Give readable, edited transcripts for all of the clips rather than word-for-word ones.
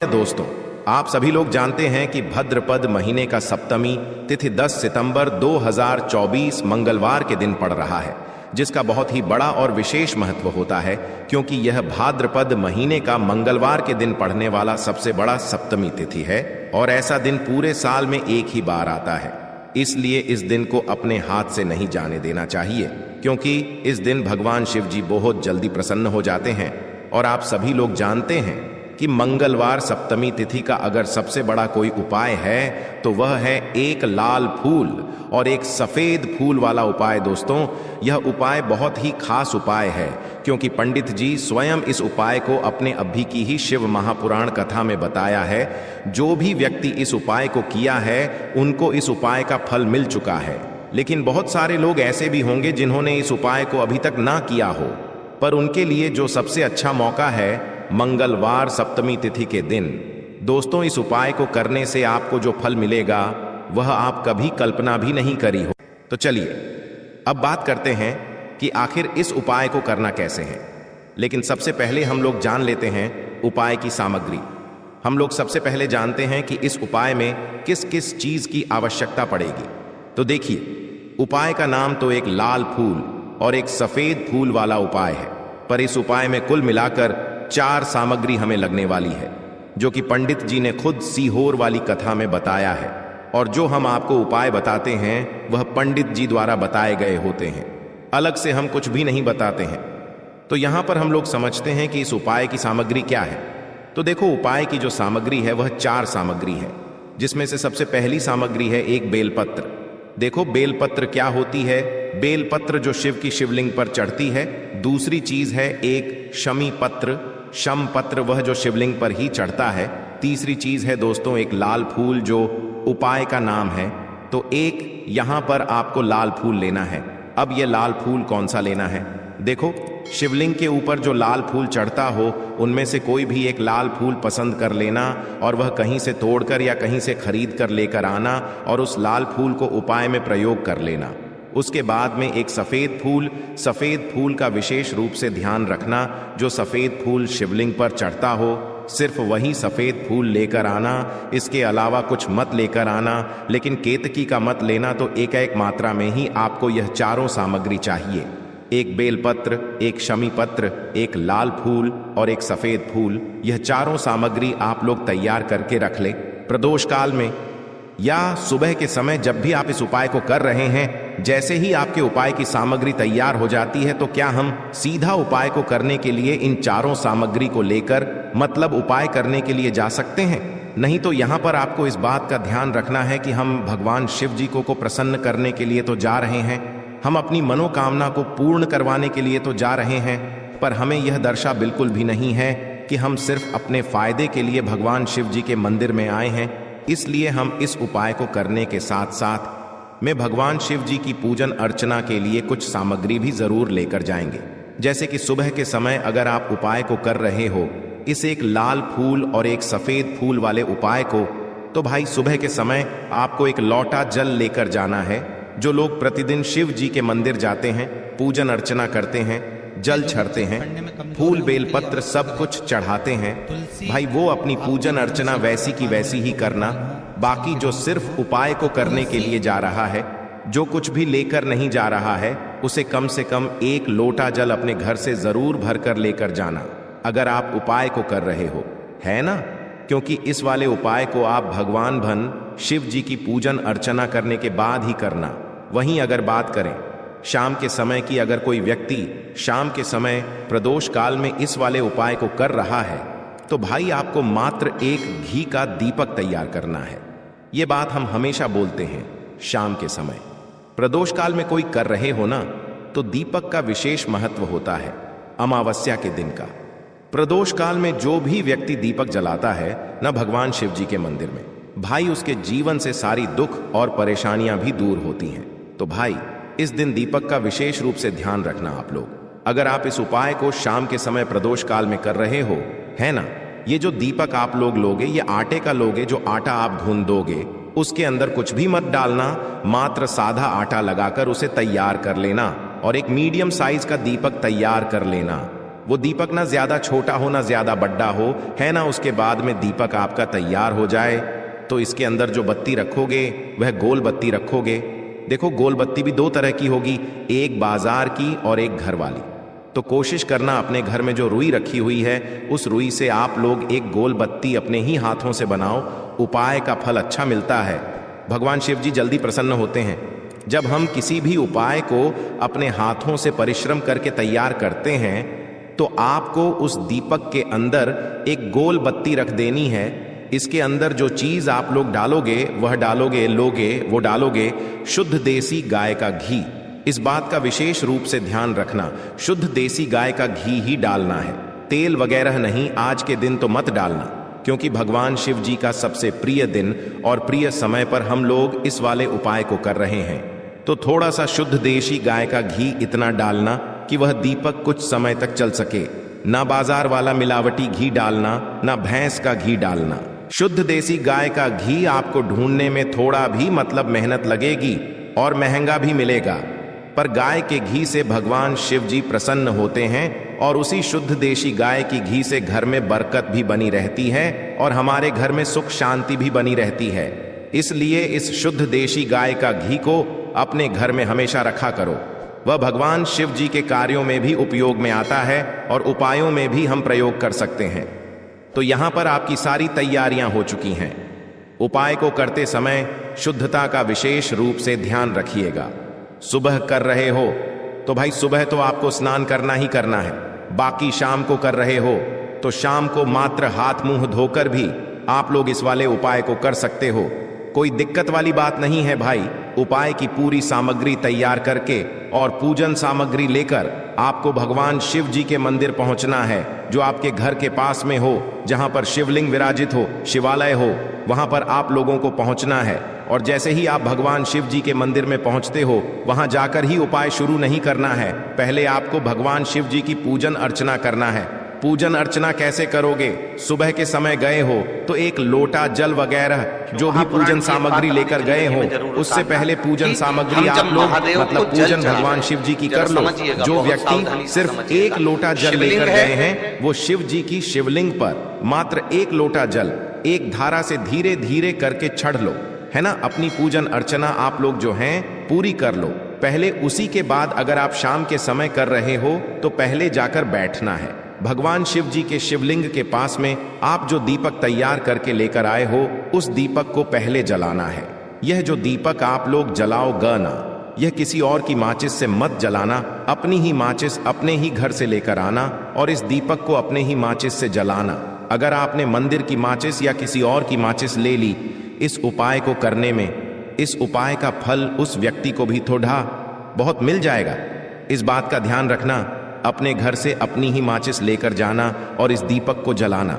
दोस्तों, आप सभी लोग जानते हैं कि भाद्रपद महीने का सप्तमी तिथि 10 सितंबर 2024 मंगलवार के दिन पड़ रहा है, जिसका बहुत ही बड़ा और विशेष महत्व होता है क्योंकि यह भाद्रपद महीने का मंगलवार के दिन पड़ने वाला सबसे बड़ा सप्तमी तिथि है और ऐसा दिन पूरे साल में एक ही बार आता है। इसलिए इस दिन को अपने हाथ से नहीं जाने देना चाहिए क्योंकि इस दिन भगवान शिव जी बहुत जल्दी प्रसन्न हो जाते हैं। और आप सभी लोग जानते हैं कि मंगलवार सप्तमी तिथि का अगर सबसे बड़ा कोई उपाय है तो वह है एक लाल फूल और एक सफेद फूल वाला उपाय। दोस्तों, यह उपाय बहुत ही खास उपाय है क्योंकि पंडित जी स्वयं इस उपाय को अपने अभी की ही शिव महापुराण कथा में बताया है। जो भी व्यक्ति इस उपाय को किया है उनको इस उपाय का फल मिल चुका है। लेकिन बहुत सारे लोग ऐसे भी होंगे जिन्होंने इस उपाय को अभी तक ना किया हो, पर उनके लिए जो सबसे अच्छा मौका है मंगलवार सप्तमी तिथि के दिन। दोस्तों, इस उपाय को करने से आपको जो फल मिलेगा वह आप कभी कल्पना भी नहीं करी हो। तो चलिए अब बात करते हैं कि आखिर इस उपाय को करना कैसे है। लेकिन सबसे पहले हम लोग जान लेते हैं उपाय की सामग्री। हम लोग सबसे पहले जानते हैं कि इस उपाय में किस किस चीज की आवश्यकता पड़ेगी। तो देखिए, उपाय का नाम तो एक लाल फूल और एक सफेद फूल वाला उपाय है, पर इस उपाय में कुल मिलाकर 4 सामग्री हमें लगने वाली है, जो कि पंडित जी ने खुद सीहोर वाली कथा में बताया है। और जो हम आपको उपाय बताते हैं वह पंडित जी द्वारा बताए गए होते हैं, अलग से हम कुछ भी नहीं बताते हैं। तो यहां पर हम लोग समझते हैं कि इस उपाय की सामग्री क्या है। तो देखो, उपाय की जो सामग्री है वह 4 सामग्री है, जिसमें से सबसे पहली सामग्री है एक बेलपत्र। देखो, बेलपत्र क्या होती है? बेलपत्र जो शिव की शिवलिंग पर चढ़ती है। दूसरी चीज है एक शमी पत्र, शम पत्र वह जो शिवलिंग पर ही चढ़ता है। तीसरी चीज है दोस्तों एक लाल फूल जो उपाय का नाम है। तो एक यहां पर आपको लाल फूल लेना है। अब ये लाल फूल कौन सा लेना है? देखो, शिवलिंग के ऊपर जो लाल फूल चढ़ता हो उनमें से कोई भी एक लाल फूल पसंद कर लेना और वह कहीं से तोड़कर या कहीं से खरीद कर लेकर आना और उस लाल फूल को उपाय में प्रयोग कर लेना। उसके बाद में एक सफेद फूल का विशेष रूप से ध्यान रखना। जो सफेद फूल शिवलिंग पर चढ़ता हो सिर्फ वही सफेद फूल लेकर आना, इसके अलावा कुछ मत लेकर आना। लेकिन केतकी का मत लेना। तो एक मात्रा में ही आपको यह चारों सामग्री चाहिए, एक बेलपत्र, एक शमी पत्र, एक लाल फूल और एक सफेद फूल। यह चारों सामग्री आप लोग तैयार करके रख ले। प्रदोष काल में या सुबह के समय जब भी आप इस उपाय को कर रहे हैं, जैसे ही आपके उपाय की सामग्री तैयार हो जाती है तो क्या हम सीधा उपाय को करने के लिए इन चारों सामग्री को लेकर मतलब उपाय करने के लिए जा सकते हैं? नहीं तो यहां पर आपको इस बात का ध्यान रखना है कि हम भगवान शिव जी को प्रसन्न करने के लिए तो जा रहे हैं, हम अपनी मनोकामना को पूर्ण करवाने के लिए तो जा रहे हैं, पर हमें यह दर्शा बिल्कुल भी नहीं है कि हम सिर्फ अपने फायदे के लिए भगवान शिव जी के मंदिर में आए हैं। इसलिए हम इस उपाय को करने के साथ साथ में भगवान शिव जी की पूजन अर्चना के लिए कुछ सामग्री भी जरूर लेकर जाएंगे। जैसे कि सुबह के समय अगर आप उपाय को कर रहे हो इस एक लाल फूल और एक सफेद फूल वाले उपाय को, तो भाई सुबह के समय आपको एक लोटा जल लेकर जाना है। जो लोग प्रतिदिन शिव जी के मंदिर जाते हैं, पूजन अर्चना करते हैं, जल चढ़ते हैं, फूल बेलपत्र सब कुछ चढ़ाते हैं, भाई वो अपनी पूजन अर्चना वैसी की वैसी ही करना। बाकी जो सिर्फ उपाय को करने के लिए जा रहा है, जो कुछ भी लेकर नहीं जा रहा है, उसे कम से कम 1 लोटा जल अपने घर से जरूर भरकर लेकर जाना अगर आप उपाय को कर रहे हो, है ना? क्योंकि इस वाले उपाय को आप भगवान भन शिव जी की पूजन अर्चना करने के बाद ही करना। वहीं अगर बात करें शाम के समय की, अगर कोई व्यक्ति शाम के समय प्रदोष काल में इस वाले उपाय को कर रहा है तो भाई आपको मात्र एक घी का दीपक तैयार करना है। ये बात हम हमेशा बोलते हैं। शाम के समय प्रदोष काल में कोई कर रहे हो ना, तो दीपक का विशेष महत्व होता है अमावस्या के दिन का। प्रदोष काल में जो भी व्यक्ति दीपक जलाता है ना भगवान शिव जी के मंदिर में, भाई उसके जीवन से सारी दुख और परेशानियां भी दूर होती हैं। तो भाई इस दिन दीपक का विशेष रूप से ध्यान रखना आप लोग। अगर आप इस उपाय को शाम के समय प्रदोष काल में कर रहे हो, है ना, ये जो दीपक आप लोग लोगे ये आटे का लोगे। जो आटा आप गूंद दोगे उसके अंदर कुछ भी मत डालना, मात्र सादा आटा लगाकर उसे तैयार कर लेना और एक मीडियम साइज का दीपक तैयार कर लेना। वो दीपक ना ज्यादा छोटा हो ना ज्यादा बड़ा हो, है ना, उसके बाद में दीपक आपका तैयार हो जाए तो इसके अंदर जो बत्ती रखोगे वह गोल बत्ती रखोगे। देखो, गोल बत्ती भी दो तरह की होगी, एक बाजार की और एक घर वाली। तो कोशिश करना अपने घर में जो रुई रखी हुई है उस रुई से आप लोग एक गोल बत्ती अपने ही हाथों से बनाओ। उपाय का फल अच्छा मिलता है, भगवान शिव जी जल्दी प्रसन्न होते हैं। जब हम किसी भी उपाय को अपने हाथों से परिश्रम करके तैयार करते हैं तो आपको उस दीपक के अंदर एक गोल बत्ती रख देनी है। इसके अंदर जो चीज आप लोग डालोगे वह डालोगे शुद्ध देसी गाय का घी। इस बात का विशेष रूप से ध्यान रखना, शुद्ध देसी गाय का घी ही डालना है, तेल वगैरह नहीं। आज के दिन तो मत डालना, क्योंकि भगवान शिव जी का सबसे प्रिय दिन और प्रिय समय पर हम लोग इस वाले उपाय को कर रहे हैं। तो थोड़ा सा शुद्ध देसी गाय का घी इतना डालना कि वह दीपक कुछ समय तक चल सके। ना बाजार वाला मिलावटी घी डालना, ना भैंस का घी डालना। शुद्ध देसी गाय का घी आपको ढूंढने में थोड़ा भी मेहनत लगेगी और महंगा भी मिलेगा, पर गाय के घी से भगवान शिव जी प्रसन्न होते हैं और उसी शुद्ध देसी गाय की घी से घर में बरकत भी बनी रहती है और हमारे घर में सुख शांति भी बनी रहती है। इसलिए इस शुद्ध देसी गाय का घी को अपने घर में हमेशा रखा करो। वह भगवान शिव जी के कार्यों में भी उपयोग में आता है और उपायों में भी हम प्रयोग कर सकते हैं। तो यहां पर आपकी सारी तैयारियां हो चुकी हैं। उपाय को करते समय शुद्धता का विशेष रूप से ध्यान रखिएगा। सुबह कर रहे हो तो भाई सुबह तो आपको स्नान करना ही करना है। बाकी शाम को कर रहे हो तो शाम को मात्र हाथ मुंह धोकर भी आप लोग इस वाले उपाय को कर सकते हो। कोई दिक्कत वाली बात नहीं है भाई। उपाय की पूरी सामग्री तैयार करके और पूजन सामग्री लेकर आपको भगवान शिव जी के मंदिर पहुंचना है, जो आपके घर के पास में हो, जहां पर शिवलिंग विराजित हो, शिवालय हो, वहां पर आप लोगों को पहुंचना है। और जैसे ही आप भगवान शिव जी के मंदिर में पहुंचते हो, वहां जाकर ही उपाय शुरू नहीं करना है। पहले आपको भगवान शिव जी की पूजन अर्चना करना है। पूजन अर्चना कैसे करोगे? सुबह के समय गए हो तो एक लोटा जल वगैरह जो भी पूजन सामग्री लेकर गए हो, उससे पहले पूजन सामग्री आप लोग पूजन भगवान शिव जी की कर लो। जो व्यक्ति सिर्फ एक लोटा जल लेकर गए हैं वो शिव जी की शिवलिंग पर मात्र एक लोटा जल एक धारा से धीरे धीरे करके छड़ लो, है ना। अपनी पूजन अर्चना आप लोग जो हैं पूरी कर लो पहले। उसी के बाद अगर आप शाम के समय कर रहे हो तो पहले जाकर बैठना है। भगवान शिव जी के शिवलिंग के पास में आप जो दीपक तैयार करके लेकर आए हो उस दीपक को पहले जलाना है। यह जो दीपक आप लोग जलाओगे ना, यह किसी और की माचिस से मत जलाना। अपनी ही माचिस अपने ही घर से लेकर आना और इस दीपक को अपने ही माचिस से जलाना। अगर आपने मंदिर की माचिस या किसी और की माचिस ले ली, इस उपाय को करने में इस उपाय का फल उस व्यक्ति को भी थोड़ा बहुत मिल जाएगा। इस बात का ध्यान रखना। अपने घर से अपनी ही माचिस लेकर जाना और इस दीपक को जलाना।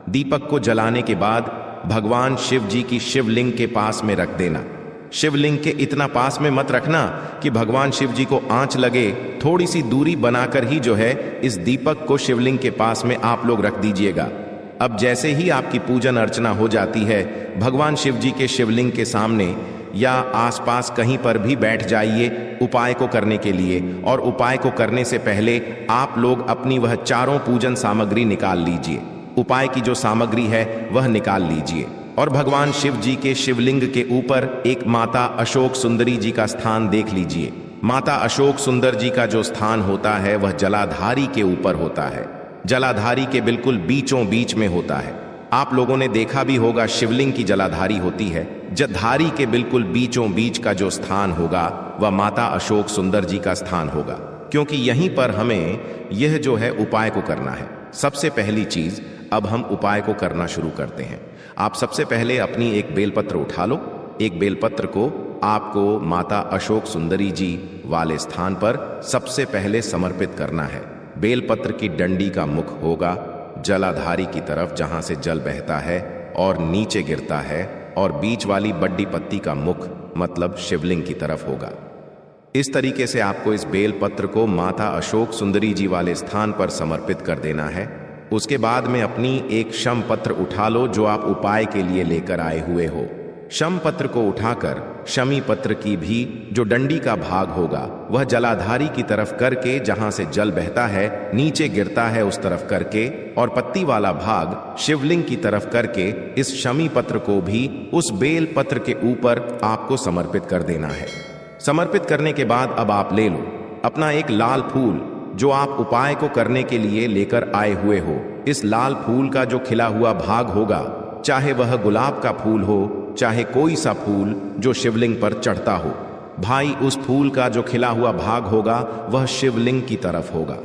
दीपक को जलाने के बाद भगवान शिव जी की शिवलिंग के पास में रख देना। शिवलिंग के इतना पास में मत रखना कि भगवान शिव जी को आंच लगे। थोड़ी सी दूरी बनाकर ही जो है इस दीपक को शिवलिंग के पास में आप लोग रख दीजिएगा। अब जैसे ही आपकी पूजन अर्चना हो जाती है, भगवान शिव जी के शिवलिंग के सामने या आसपास कहीं पर भी बैठ जाइए उपाय को करने के लिए। और उपाय को करने से पहले आप लोग अपनी वह चारों पूजन सामग्री निकाल लीजिए। उपाय की जो सामग्री है वह निकाल लीजिए और भगवान शिव जी के शिवलिंग के ऊपर एक माता अशोक सुंदरी जी का स्थान देख लीजिए। माता अशोक सुंदर जी का जो स्थान होता है वह जलाधारी के ऊपर होता है। जलाधारी के बिल्कुल बीचों बीच में होता है। आप लोगों ने देखा भी होगा शिवलिंग की जलाधारी होती है। जलाधारी के बिल्कुल बीचों बीच का जो स्थान होगा वह माता अशोक सुंदर जी का स्थान होगा, क्योंकि यहीं पर हमें यह जो है उपाय को करना है। सबसे पहली चीज, अब हम उपाय को करना शुरू करते हैं। आप सबसे पहले अपनी एक बेलपत्र उठा लो। एक बेलपत्र को आपको माता अशोक सुंदरी जी वाले स्थान पर सबसे पहले समर्पित करना है। बेलपत्र की डंडी का मुख होगा जलाधारी की तरफ, जहां से जल बहता है और नीचे गिरता है, और बीच वाली बड्डी पत्ती का मुख मतलब शिवलिंग की तरफ होगा। इस तरीके से आपको इस बेलपत्र को माता अशोक सुंदरी जी वाले स्थान पर समर्पित कर देना है। उसके बाद में अपनी एक शम पत्र उठा लो जो आप उपाय के लिए लेकर आए हुए हो। शम पत्र को उठाकर शमी पत्र की भी जो डंडी का भाग होगा वह जलाधारी की तरफ करके जहां से जल बहता है नीचे गिरता है उस तरफ करके, और पत्ती वाला भाग शिवलिंग की तरफ करके इस शमी पत्र को भी उस बेल पत्र के ऊपर आपको समर्पित कर देना है। समर्पित करने के बाद अब आप ले लो अपना एक लाल फूल जो आप उपाय को करने के लिए लेकर आए हुए हो। इस लाल फूल का जो खिला हुआ भाग होगा, चाहे वह गुलाब का फूल हो चाहे कोई सा फूल जो शिवलिंग पर चढ़ता हो, भाई उस फूल का जो खिला हुआ भाग होगा वह शिवलिंग की तरफ होगा।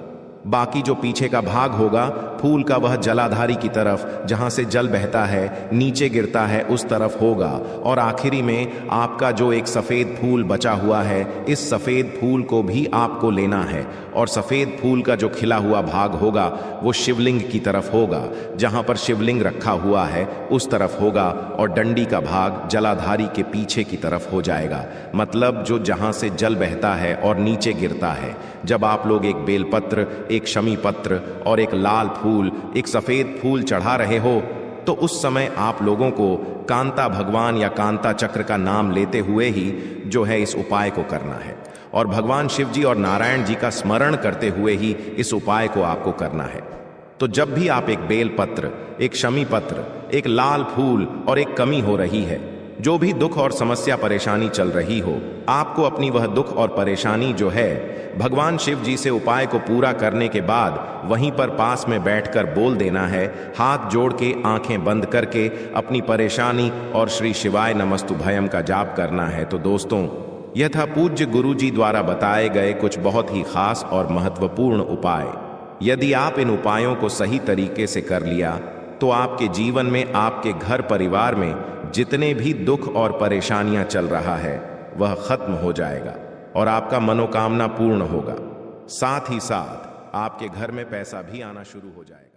बाकी जो पीछे का भाग होगा फूल का वह जलाधारी की तरफ जहां से जल बहता है नीचे गिरता है उस तरफ होगा। और आखिरी में आपका जो एक सफेद फूल बचा हुआ है, इस सफेद फूल को भी आपको लेना है और सफेद फूल का जो खिला हुआ भाग होगा वो शिवलिंग की तरफ होगा, जहां पर शिवलिंग रखा हुआ है उस तरफ होगा, और डंडी का भाग जलाधारी के पीछे की तरफ हो जाएगा, मतलब जो जहां से जल बहता है और नीचे गिरता है। जब आप लोग एक बेलपत्र, एक शमी पत्र और एक लाल फूल, एक सफेद फूल चढ़ा रहे हो तो उस समय आप लोगों को कांता भगवान या कांता चक्र का नाम लेते हुए ही जो है इस उपाय को करना है, और भगवान शिव जी और नारायण जी का स्मरण करते हुए ही इस उपाय को आपको करना है। तो जब भी आप एक बेल पत्र, एक शमी पत्र, एक लाल फूल और एक कमी हो रही है, जो भी दुख और समस्या परेशानी चल रही हो, आपको अपनी वह दुख और परेशानी जो है भगवान शिव जी से उपाय को पूरा करने के बाद वहीं पर पास में बैठकर बोल देना है, हाथ जोड़ के आंखें बंद करके अपनी परेशानी और श्री शिवाय नमस्तुभयम का जाप करना है। तो दोस्तों, यह था पूज्य गुरु जी द्वारा बताए गए कुछ बहुत ही खास और महत्वपूर्ण उपाय। यदि आप इन उपायों को सही तरीके से कर लिया तो आपके जीवन में, आपके घर परिवार में जितने भी दुख और परेशानियां चल रहा है वह खत्म हो जाएगा और आपका मनोकामना पूर्ण होगा। साथ ही साथ आपके घर में पैसा भी आना शुरू हो जाएगा।